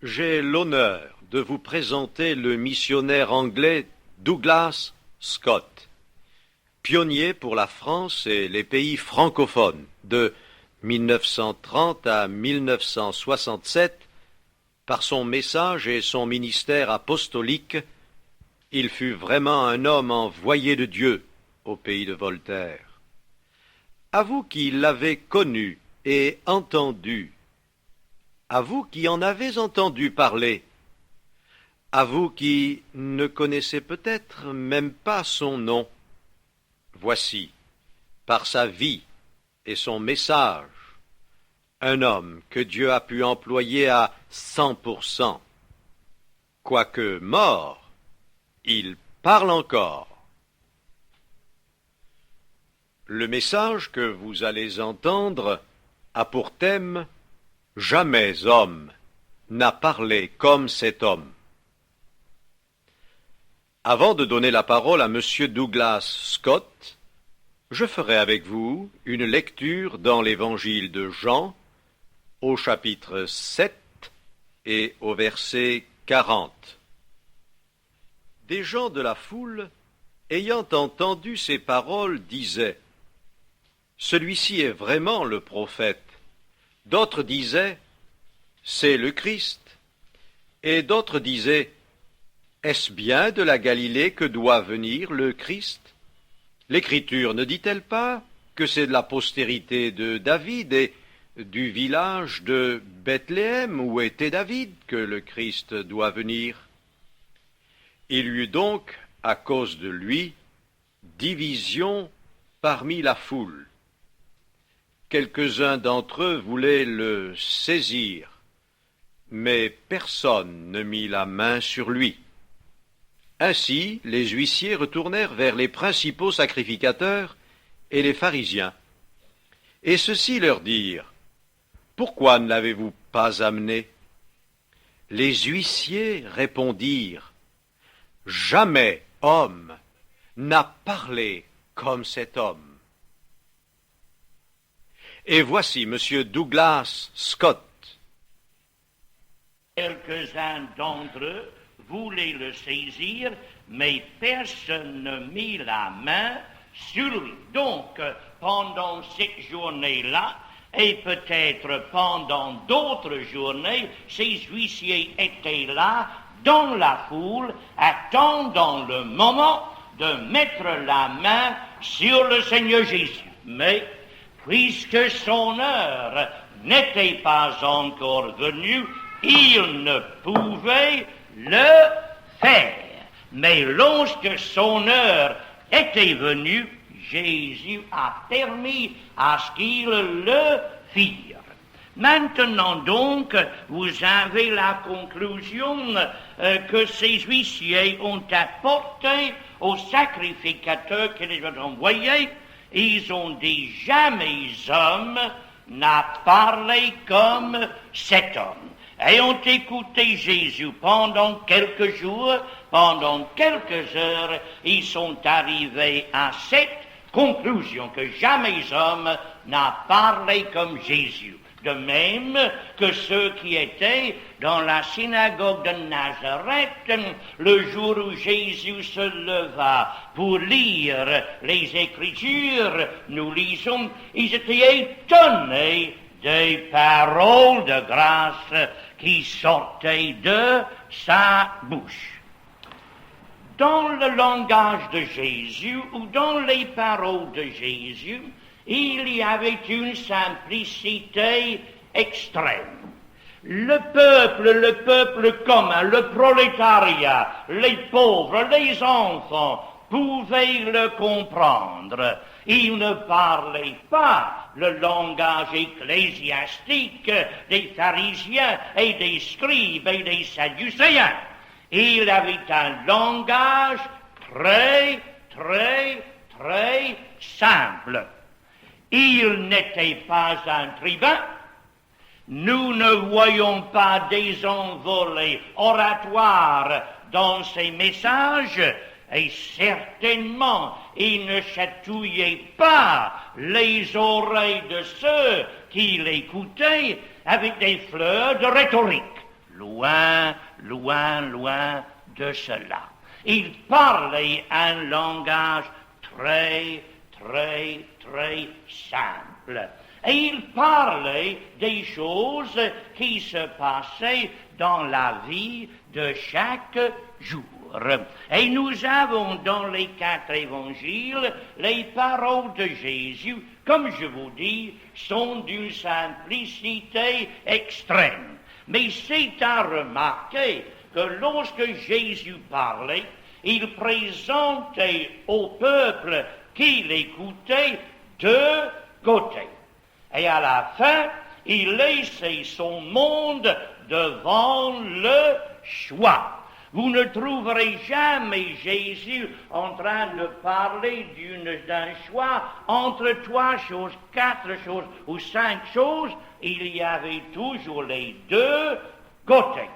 J'ai l'honneur de vous présenter le missionnaire anglais Douglas Scott, pionnier pour la France et les pays francophones de 1930 à 1967. Par son message et son ministère apostolique, il fut vraiment un homme envoyé de Dieu au pays de Voltaire. À vous qui l'avez connu et entendu, à vous qui en avez entendu parler, à vous qui ne connaissez peut-être même pas son nom, voici, par sa vie et son message, un homme que Dieu a pu employer à 100%. Quoique mort, il parle encore. Le message que vous allez entendre a pour thème « Jamais homme n'a parlé comme cet homme ». Avant de donner la parole à M. Douglas Scott, je ferai avec vous une lecture dans l'Évangile de Jean, au chapitre 7 et au verset 40. Des gens de la foule, ayant entendu ces paroles, disaient « Celui-ci est vraiment le prophète ». D'autres disaient « C'est le Christ ». Et d'autres disaient « Est-ce bien de la Galilée que doit venir le Christ ? L'Écriture ne dit-elle pas que c'est de la postérité de David et du village de Bethléem où était David que le Christ doit venir ? Il y eut donc, à cause de lui, division parmi la foule. Quelques-uns d'entre eux voulaient le saisir, mais personne ne mit la main sur lui. Ainsi, les huissiers retournèrent vers les principaux sacrificateurs et les pharisiens. Et ceux-ci leur dirent, « Pourquoi ne l'avez-vous pas amené ?» Les huissiers répondirent, « Jamais homme n'a parlé comme cet homme. » Et voici M. Douglas Scott. Quelques-uns d'entre eux voulaient le saisir, mais personne ne mit la main sur lui. Donc, pendant cette journée-là, et peut-être pendant d'autres journées, ces huissiers étaient là, dans la foule, attendant le moment de mettre la main sur le Seigneur Jésus. Mais, puisque son heure n'était pas encore venue, il ne pouvait le faire. Mais lorsque son heure était venue, Jésus a permis à ce qu'ils le firent. Maintenant donc, vous avez la conclusion que ces huissiers ont apporté aux sacrificateurs qui les ont envoyés. Ils ont dit, jamais homme n'a parlé comme cet homme. Et ont écouté Jésus pendant quelques jours, pendant quelques heures, ils sont arrivés à cette conclusion que jamais homme n'a parlé comme Jésus. De même que ceux qui étaient dans la synagogue de Nazareth, le jour où Jésus se leva pour lire les Écritures, nous lisons, ils étaient étonnés des paroles de grâce qui sortaient de sa bouche. Dans le langage de Jésus ou dans les paroles de Jésus, il y avait une simplicité extrême. Le peuple commun, le prolétariat, les pauvres, les enfants pouvaient le comprendre. Il ne parlait pas le langage ecclésiastique des pharisiens et des scribes et des sadducéens. Il avait un langage très simple. Il n'était pas un tribun. Nous ne voyons pas des envolées oratoires dans ses messages, et certainement il ne chatouillait pas les oreilles de ceux qui l'écoutaient avec des fleurs de rhétorique. Loin, loin, loin de cela. Il parlait un langage très, très, très simple. Et il parlait des choses qui se passaient dans la vie de chaque jour. Et nous avons dans les 4 évangiles les paroles de Jésus, comme je vous dis, sont d'une simplicité extrême. Mais c'est à remarquer que lorsque Jésus parlait, il présentait au peuple qui l'écoutait 2 côtés. Et à la fin, il laissait son monde devant le choix. Vous ne trouverez jamais Jésus en train de parler d'un choix entre 3 choses, 4 choses ou 5 choses. Il y avait toujours les 2 côtés.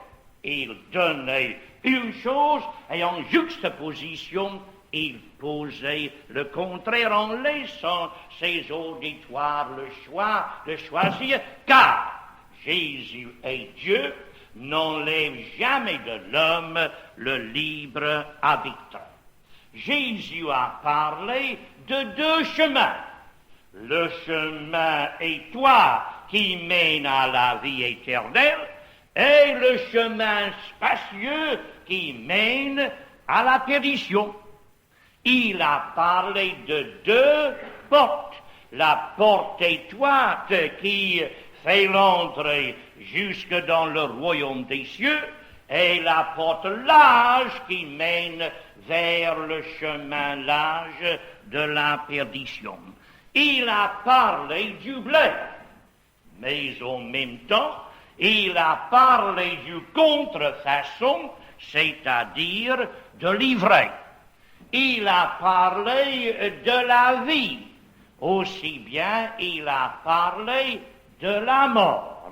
Il donnait une chose et en juxtaposition, il posait le contraire en laissant ses auditoires le choix de choisir, car Jésus est Dieu, n'enlève jamais de l'homme le libre arbitre. Jésus a parlé de 2 chemins. Le chemin étroit qui mène à la vie éternelle et le chemin spacieux qui mène à la perdition. Il a parlé de 2 portes. La porte étroite qui fait l'entrée jusque dans le royaume des cieux et la porte large qui mène vers le chemin large de la perdition. Il a parlé du blé, mais en même temps, il a parlé du contrefaçon, c'est-à-dire de l'ivraie. Il a parlé de la vie, aussi bien il a parlé de la mort.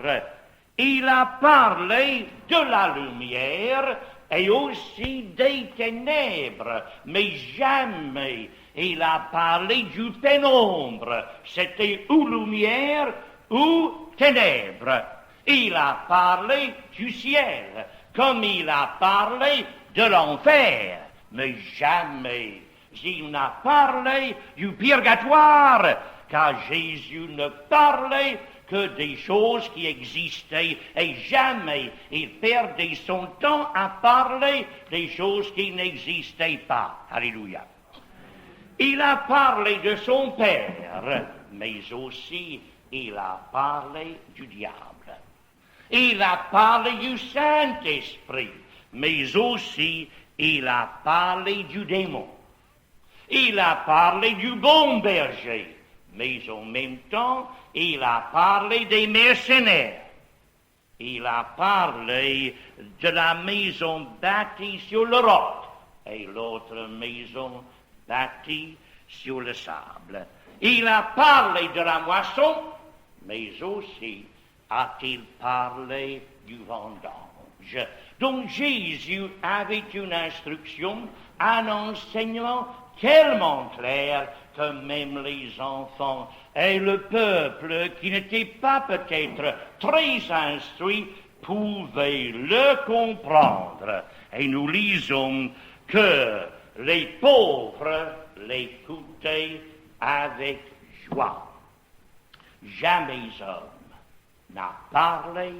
Il a parlé de la lumière et aussi des ténèbres, mais jamais il a parlé du pénombre. C'était ou lumière ou ténèbres. Il a parlé du ciel, comme il a parlé de l'enfer, mais jamais il n'a parlé du purgatoire, car Jésus ne parlait que des choses qui existaient et jamais il perdait son temps à parler des choses qui n'existaient pas. Alléluia. Il a parlé de son Père, mais aussi il a parlé du diable. Il a parlé du Saint-Esprit, mais aussi il a parlé du démon. Il a parlé du bon berger, mais en même temps, il a parlé des mercenaires. Il a parlé de la maison bâtie sur le roc et l'autre maison bâtie sur le sable. Il a parlé de la moisson, mais aussi a-t-il parlé du vendange. Donc Jésus avait une instruction, un enseignement tellement clair que même les enfants et le peuple qui n'était pas peut-être très instruit pouvaient le comprendre. Et nous lisons que les pauvres l'écoutaient avec joie. Jamais homme n'a parlé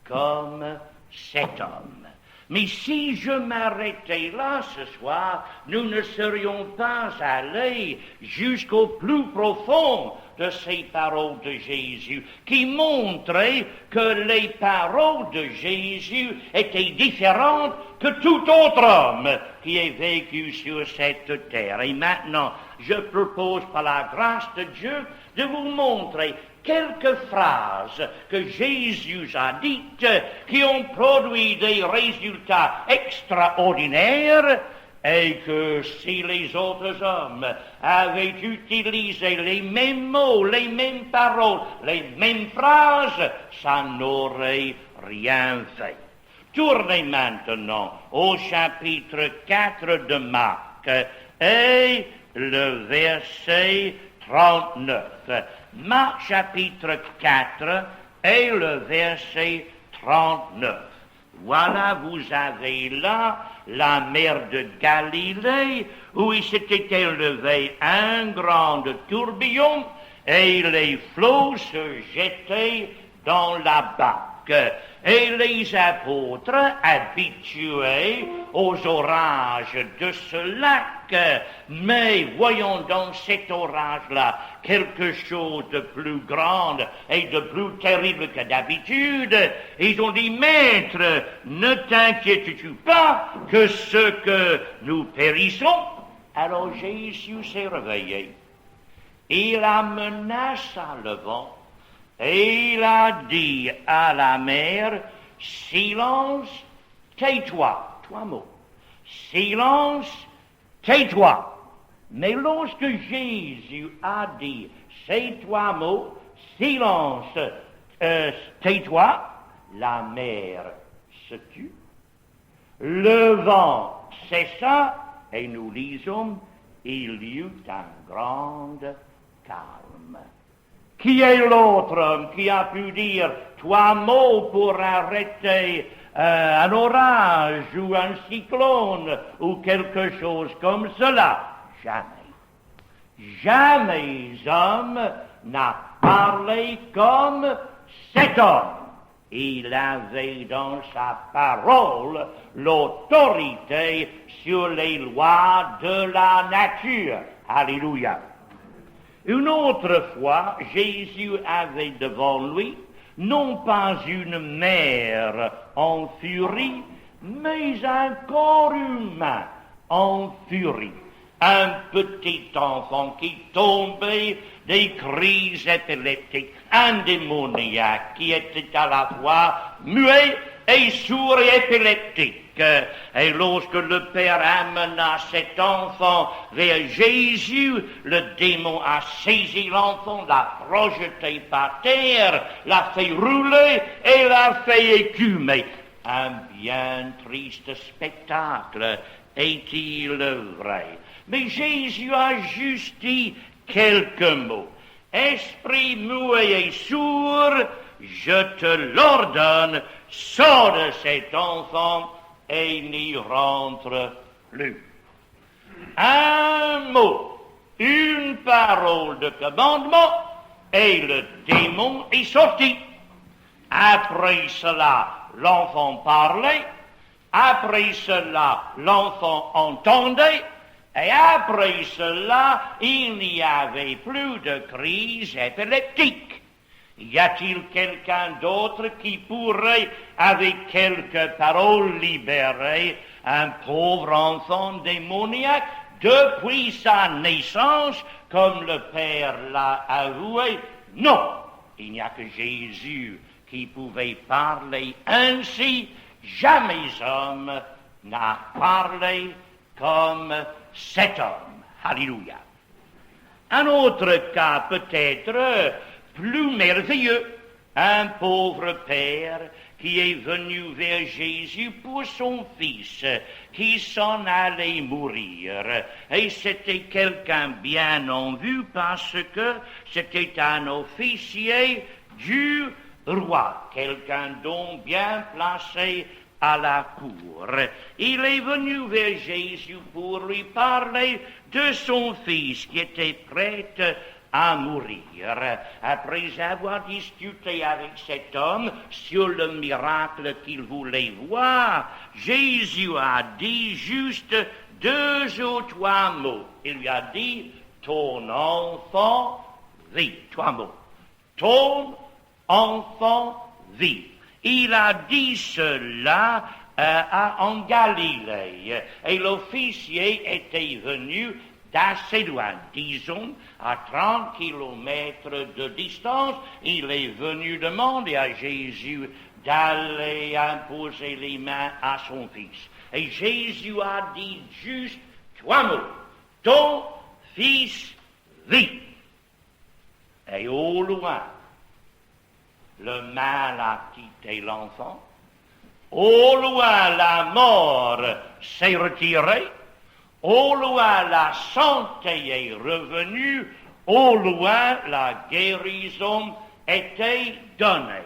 comme cet homme. Mais si je m'arrêtais là ce soir, nous ne serions pas allés jusqu'au plus profond de ces paroles de Jésus, qui montraient que les paroles de Jésus étaient différentes que tout autre homme qui ait vécu sur cette terre. Et maintenant, je propose par la grâce de Dieu de vous montrer quelques phrases que Jésus a dites qui ont produit des résultats extraordinaires et que si les autres hommes avaient utilisé les mêmes mots, les mêmes paroles, les mêmes phrases, ça n'aurait rien fait. Tournez maintenant au chapitre 4 de Marc et le verset 39. Marc chapitre 4 et le verset 39. Voilà, vous avez là la mer de Galilée, où il s'était élevé un grand tourbillon, et les flots se jetaient dans la barque. Et les apôtres, habitués aux orages de ce lac, mais voyant dans cet orage-là quelque chose de plus grand et de plus terrible que d'habitude, ils ont dit, Maître, ne t'inquiètes-tu pas que ce que nous périssons? Alors Jésus s'est réveillé. Il a menacé le vent. Et il a dit à la mer, silence, tais-toi. 3 mots. Silence, tais-toi. Mais lorsque Jésus a dit ces 3 mots, silence, tais-toi, la mer se tut, le vent cessa, et nous lisons, il y eut un grand calme. Qui est l'autre homme qui a pu dire 3 mots pour arrêter un orage ou un cyclone ou quelque chose comme cela? Jamais. Jamais homme n'a parlé comme cet homme. Il avait dans sa parole l'autorité sur les lois de la nature. Alléluia. Une autre fois, Jésus avait devant lui non pas une mer en furie, mais un corps humain en furie. Un petit enfant qui tombait des crises épileptiques, un démoniaque qui était à la fois muet et sourd et épileptique. Et lorsque le Père amena cet enfant vers Jésus, le démon a saisi l'enfant, l'a projeté par terre, l'a fait rouler et l'a fait écumer. Un bien triste spectacle, est-il vrai? Mais Jésus a juste dit quelques mots. Esprit muet et sourd, je te l'ordonne, sors de cet enfant et n'y rentre plus. Un mot, une parole de commandement, et le démon est sorti. Après cela, l'enfant parlait, après cela, l'enfant entendait, et après cela, il n'y avait plus de crise épileptique. Y a-t-il quelqu'un d'autre qui pourrait, avec quelques paroles libérer un pauvre enfant démoniaque depuis sa naissance, comme le Père l'a avoué? Non, il n'y a que Jésus qui pouvait parler ainsi. Jamais homme n'a parlé comme cet homme. Alléluia. Un autre cas peut-être plus merveilleux, un pauvre père qui est venu vers Jésus pour son fils qui s'en allait mourir. Et c'était quelqu'un bien en vue parce que c'était un officier du roi, quelqu'un donc bien placé à la cour. Il est venu vers Jésus pour lui parler de son fils qui était prêt à mourir. Après avoir discuté avec cet homme sur le miracle qu'il voulait voir, Jésus a dit juste 2 ou 3 mots. Il lui a dit, ton enfant vit. 3 mots. Ton enfant vit. Il a dit cela en Galilée, et l'officier était venu d'assez loin, disons, à 30 kilomètres de distance. Il est venu demander à Jésus d'aller imposer les mains à son fils. Et Jésus a dit juste 3 mots. Ton fils vit. Et au loin, le mal a quitté l'enfant. Au loin, la mort s'est retirée. Au loin, la santé est revenue. Au loin, la guérison était donnée.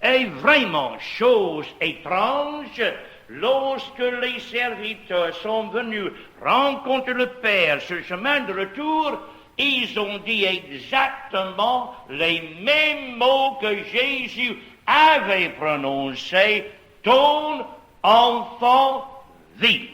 Et vraiment, chose étrange, lorsque les serviteurs sont venus rencontrer le Père sur le chemin de retour, ils ont dit exactement les mêmes mots que Jésus avait prononcés, ton enfant vit.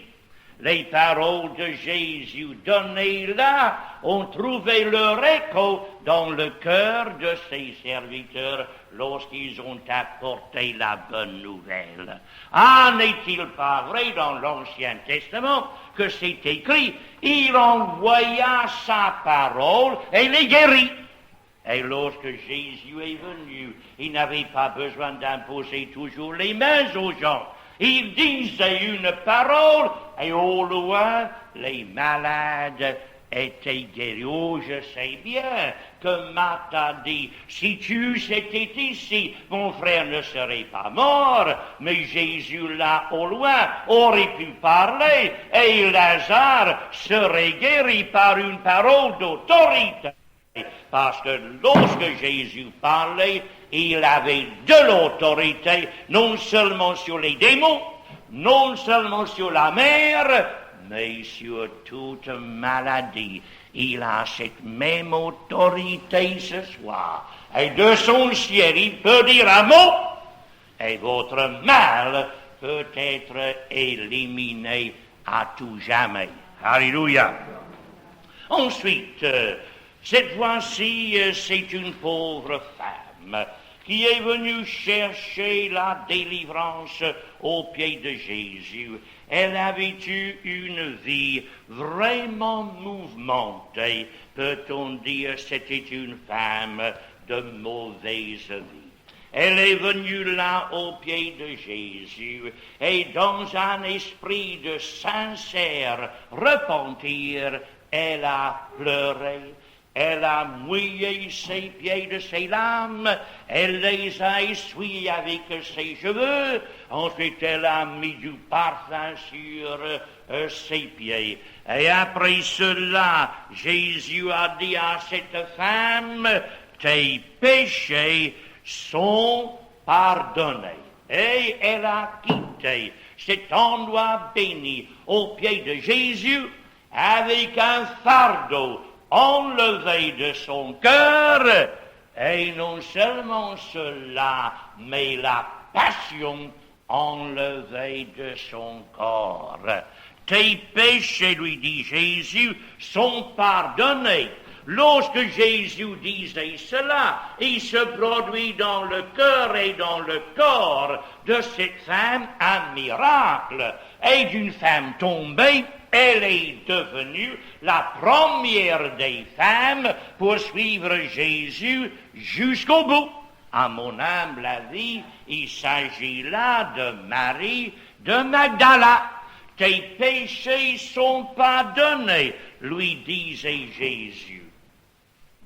Les paroles de Jésus données là ont trouvé leur écho dans le cœur de ses serviteurs lorsqu'ils ont apporté la bonne nouvelle. Ah, n'est-il pas vrai dans l'Ancien Testament que c'est écrit, il envoya sa parole et les guérit. Et lorsque Jésus est venu, il n'avait pas besoin d'imposer toujours les mains aux gens. Il disait une parole et au loin, les malades étaient guéris. Oh, je sais bien que Marthe a dit, si tu étais ici, mon frère ne serait pas mort. Mais Jésus, là au loin, aurait pu parler et Lazare serait guéri par une parole d'autorité. Parce que lorsque Jésus parlait, il avait de l'autorité, non seulement sur les démons, non seulement sur la mer, mais sur toute maladie. Il a cette même autorité ce soir. Et de son ciel, il peut dire un mot, et votre mal peut être éliminé à tout jamais. Alléluia. Ensuite, cette fois-ci, c'est une pauvre femme qui est venue chercher la délivrance aux pieds de Jésus. Elle avait eu une vie vraiment mouvementée. Peut-on dire c'était une femme de mauvaise vie. Elle est venue là aux pieds de Jésus et dans un esprit de sincère repentir, elle a pleuré. Elle a mouillé ses pieds de ses larmes, elle les a essuyés avec ses cheveux, ensuite elle a mis du parfum sur ses pieds. Et après cela, Jésus a dit à cette femme, tes péchés sont pardonnés. Et elle a quitté cet endroit béni aux pieds de Jésus avec un fardeau enlevé de son cœur, et non seulement cela, mais la passion enlevée de son corps. Tes péchés, lui dit Jésus, sont pardonnés. Lorsque Jésus disait cela, il se produit dans le cœur et dans le corps de cette femme un miracle. Et d'une femme tombée, elle est devenue la première des femmes pour suivre Jésus jusqu'au bout. À mon humble avis, il s'agit là de Marie de Magdala. Tes péchés sont pardonnés, lui disait Jésus.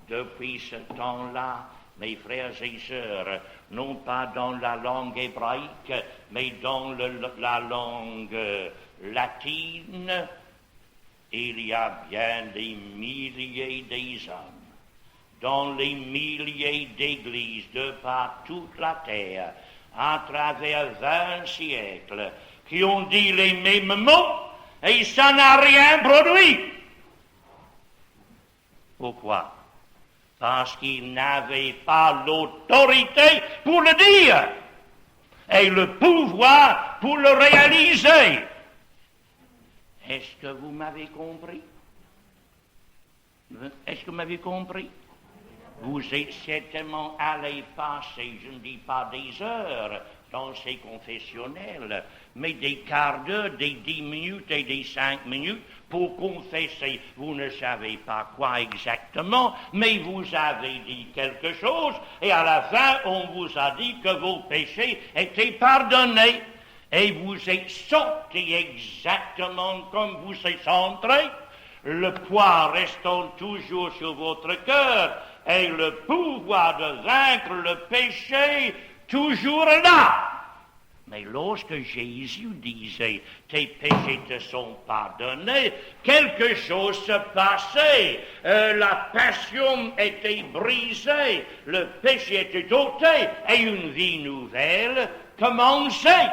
Depuis ce temps-là, mes frères et sœurs, non pas dans la langue hébraïque, mais dans la langue latine, il y a bien des milliers d'hommes, dans les milliers d'églises de par toute la terre, à travers 20 siècles, qui ont dit les mêmes mots, et ça n'a rien produit. Pourquoi? Parce qu'ils n'avaient pas l'autorité pour le dire et le pouvoir pour le réaliser. Est-ce que vous m'avez compris? Est-ce que vous m'avez compris? Vous êtes certainement allé passer, je ne dis pas des heures, dans ces confessionnels, mais des quarts d'heure, des 10 minutes et des 5 minutes pour confesser. Vous ne savez pas quoi exactement, mais vous avez dit quelque chose, et à la fin, on vous a dit que vos péchés étaient pardonnés. Et vous êtes sortis exactement comme vous êtes entrés, le poids restant toujours sur votre cœur, et le pouvoir de vaincre le péché toujours là. Mais lorsque Jésus disait « tes péchés te sont pardonnés », quelque chose se passait. La passion était brisée, le péché était ôté et une vie nouvelle commençait.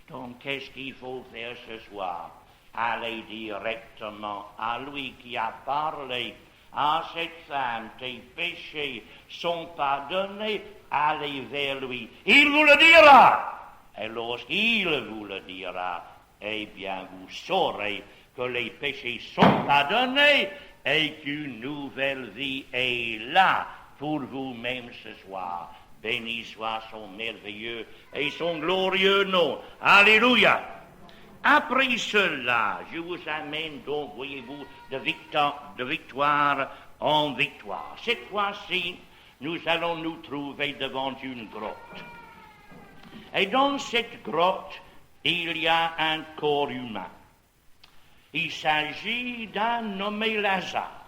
Donc qu'est-ce qu'il faut faire ce soir? Aller directement à lui qui a parlé à cette femme, tes péchés sont pardonnés, allez vers lui. Il vous le dira. Et lorsqu'il vous le dira, eh bien vous saurez que les péchés sont pardonnés et qu'une nouvelle vie est là pour vous-même ce soir. Béni soit son merveilleux et son glorieux nom. Alléluia. Après cela, je vous amène donc, voyez-vous, de victoire en victoire. Cette fois-ci, nous allons nous trouver devant une grotte. Et dans cette grotte, il y a un corps humain. Il s'agit d'un nommé Lazare.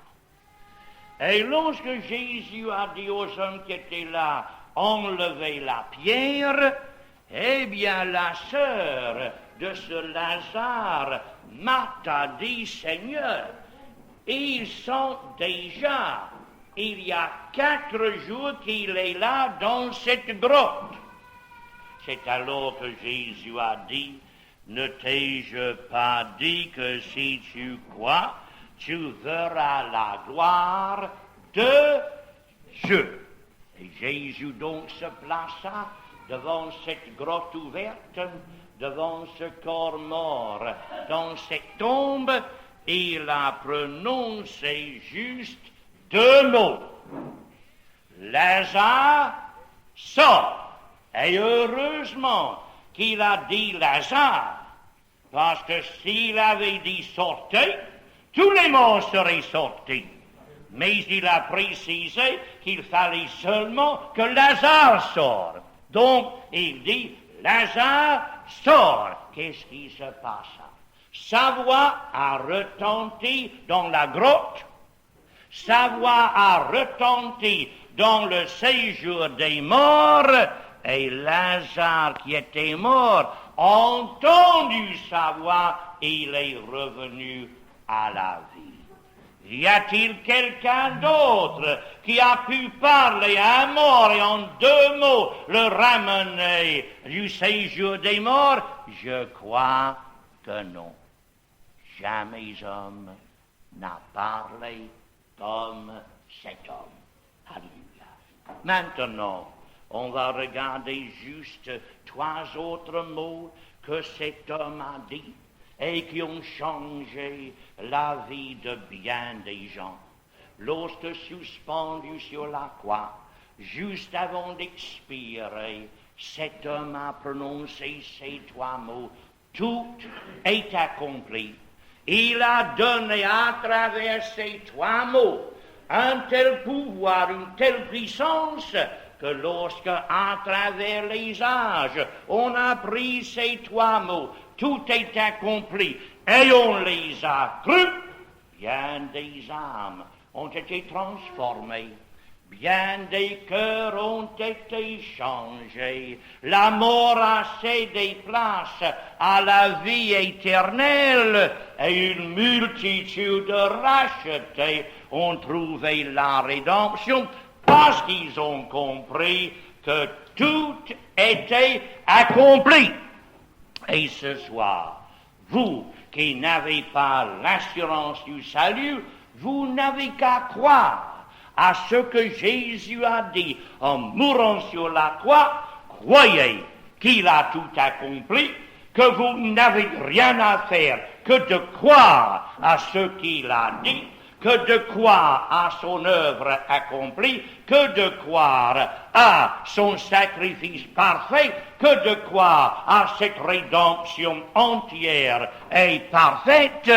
Et lorsque Jésus a dit aux hommes qui étaient là, enlevez la pierre, eh bien la sœur de ce Lazare m'a dit, Seigneur, ils sont déjà, il y a 4 jours qu'il est là dans cette grotte. C'est alors que Jésus a dit, ne t'ai-je pas dit que si tu crois, tu verras la gloire de Dieu. Et Jésus donc se plaça devant cette grotte ouverte, devant ce corps mort, dans cette tombe, il a prononcé juste 2 mots. Lazare, sort. Et heureusement qu'il a dit Lazare, parce que s'il avait dit sortez, tous les morts seraient sortis. Mais il a précisé qu'il fallait seulement que Lazare sorte. Donc, il dit Lazare sort. Qu'est-ce qui se passa? Sa voix a retenti dans la grotte, sa voix a retenti dans le séjour des morts, et Lazare qui était mort, entendu sa voix, il est revenu à la vie. Y a-t-il quelqu'un d'autre qui a pu parler à un mort et en 2 mots le ramener du séjour des morts? Je crois que non. Jamais homme n'a parlé comme cet homme. Alléluia. Maintenant, on va regarder juste 3 autres mots que cet homme a dit et qui ont changé la vie de bien des gens. Lorsque suspendu sur la croix, juste avant d'expirer, cet homme a prononcé ces 3 mots. Tout est accompli. Il a donné à travers ces 3 mots un tel pouvoir, une telle puissance, que lorsque, à travers les âges, on a pris ces 3 mots, tout est accompli, et on les a crus, bien des âmes ont été transformées, bien des cœurs ont été changés, la mort a cédé place à la vie éternelle, et une multitude de rachetés ont trouvé la rédemption, parce qu'ils ont compris que tout était accompli. Et ce soir, vous qui n'avez pas l'assurance du salut, vous n'avez qu'à croire à ce que Jésus a dit en mourant sur la croix. Croyez qu'il a tout accompli, que vous n'avez rien à faire que de croire à ce qu'il a dit, que de croire à son œuvre accomplie, que de croire à son sacrifice parfait, que de croire à cette rédemption entière et parfaite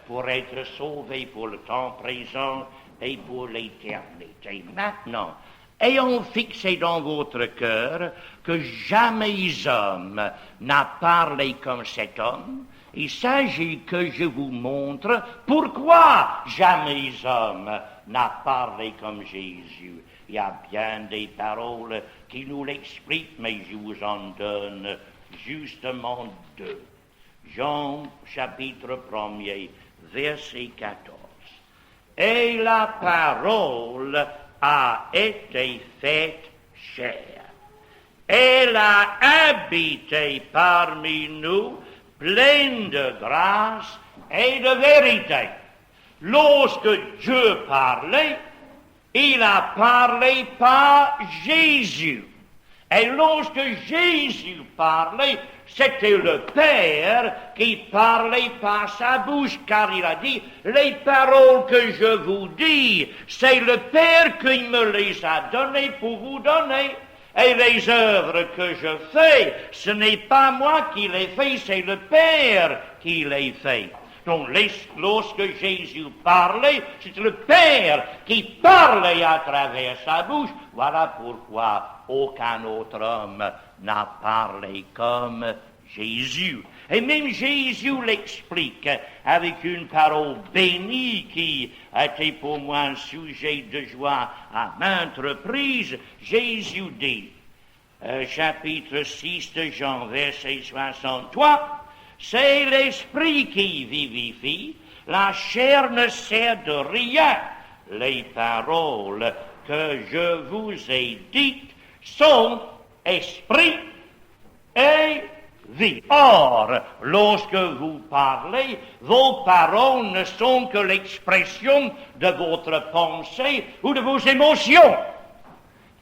pour être sauvé pour le temps présent et pour l'éternité. Maintenant, ayant fixé dans votre cœur que jamais homme n'a parlé comme cet homme, il s'agit que je vous montre pourquoi jamais homme n'a parlé comme Jésus. Il y a bien des paroles qui nous l'expliquent, mais je vous en donne justement 2. Jean chapitre 1er, verset 14. Et la parole a été faite chair. Elle a habité parmi nous, pleine de grâce et de vérité. Lorsque Dieu parlait, il a parlé par Jésus. Et lorsque Jésus parlait, c'était le Père qui parlait par sa bouche, car il a dit, les paroles que je vous dis, c'est le Père qui me les a données pour vous donner. Et les œuvres que je fais, ce n'est pas moi qui les fais, c'est le Père qui les fait. Donc, lorsque Jésus parlait, c'était le Père qui parlait à travers sa bouche. Voilà pourquoi aucun autre homme n'a parlé comme Jésus. Et même Jésus l'explique avec une parole bénie qui a été pour moi un sujet de joie à maintes reprises. Jésus dit, chapitre 6 de Jean, verset 63, c'est l'esprit qui vivifie, la chair ne sert de rien. Les paroles que je vous ai dites sont esprit et vie. Or, lorsque vous parlez, vos paroles ne sont que l'expression de votre pensée ou de vos émotions.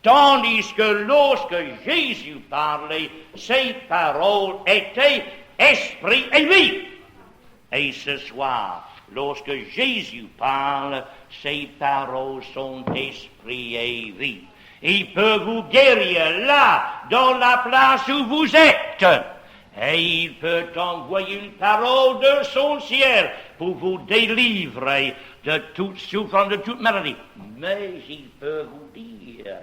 Tandis que lorsque Jésus parlait, ses paroles étaient esprit et vie. Et ce soir, lorsque Jésus parle, ses paroles sont esprit et vie. Il peut vous guérir là, dans la place où vous êtes. Et il peut envoyer une parole de son ciel pour vous délivrer de toute souffrance, de toute maladie. Mais il peut vous dire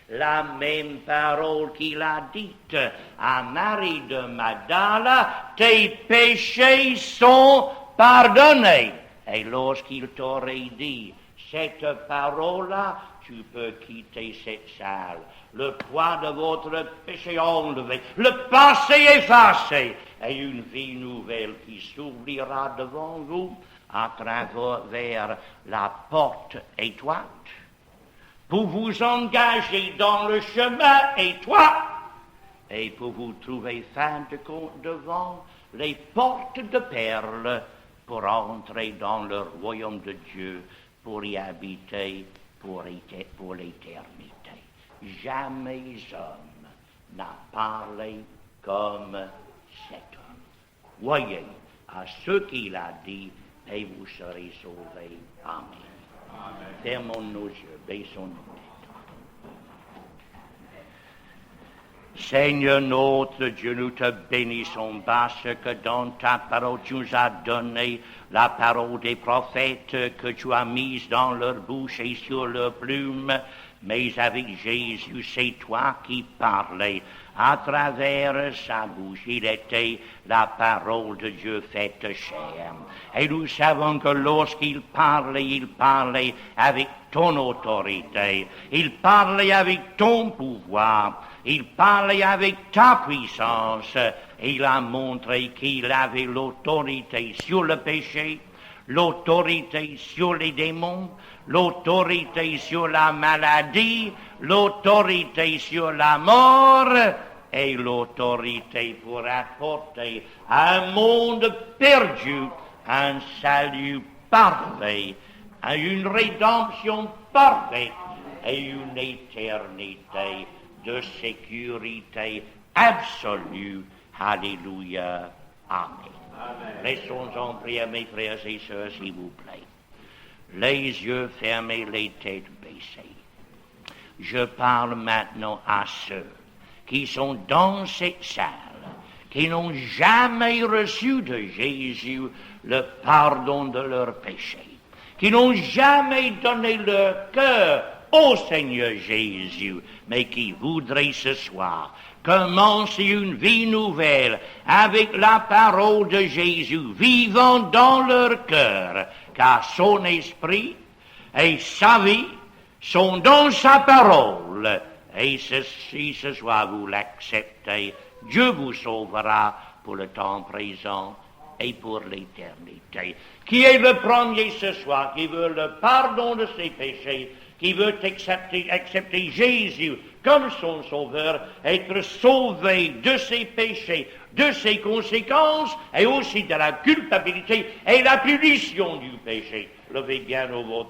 la même parole qu'il a dite à Marie de Magdala, tes péchés sont pardonnés. Et lorsqu'il t'aurait dit cette parole-là, tu peux quitter cette salle. Le poids de votre péché enlevé, le passé effacé, et une vie nouvelle qui s'ouvrira devant vous à travers la porte étroite, pour vous engager dans le chemin étroit, et pour vous trouver fin de compte devant les portes de perles, pour entrer dans le royaume de Dieu, pour y habiter pour l'éternité. Jamais homme n'a parlé comme cet homme. Voyez à ce qu'il a dit, et vous serez sauvés. Amen. Amen. Fermons nos yeux, baissons nos têtes. Seigneur notre Dieu, nous te bénissons parce que dans ta parole tu nous as donné la parole des prophètes que tu as mise dans leur bouche et sur leur plume. Mais avec Jésus, c'est toi qui parlais. À travers sa bouche, il était la parole de Dieu faite chair. Et nous savons que lorsqu'il parlait avec ton autorité. Il parlait avec ton pouvoir. Il parlait avec ta puissance. Il a montré qu'il avait l'autorité sur le péché, l'autorité sur les démons, l'autorité sur la maladie, l'autorité sur la mort et l'autorité pour apporter à un monde perdu un salut parfait, une rédemption parfaite et une éternité de sécurité absolue. Alléluia. Amen. Amen. Laissons en prière, mes frères et sœurs, s'il vous plaît. Les yeux fermés, les têtes baissées. Je parle maintenant à ceux qui sont dans cette salle, qui n'ont jamais reçu de Jésus le pardon de leurs péchés, qui n'ont jamais donné leur cœur au Seigneur Jésus, mais qui voudraient ce soir commencer une vie nouvelle avec la parole de Jésus vivant dans leur cœur, car son esprit et sa vie sont dans sa parole. Et si ce soir vous l'acceptez Dieu vous sauvera pour le temps présent et pour l'éternité. Qui est le premier ce soir, qui veut le pardon de ses péchés, qui veut accepter Jésus comme son sauveur, être sauvé de ses péchés, de ses conséquences, et aussi de la culpabilité et la punition du péché. Levez bien vos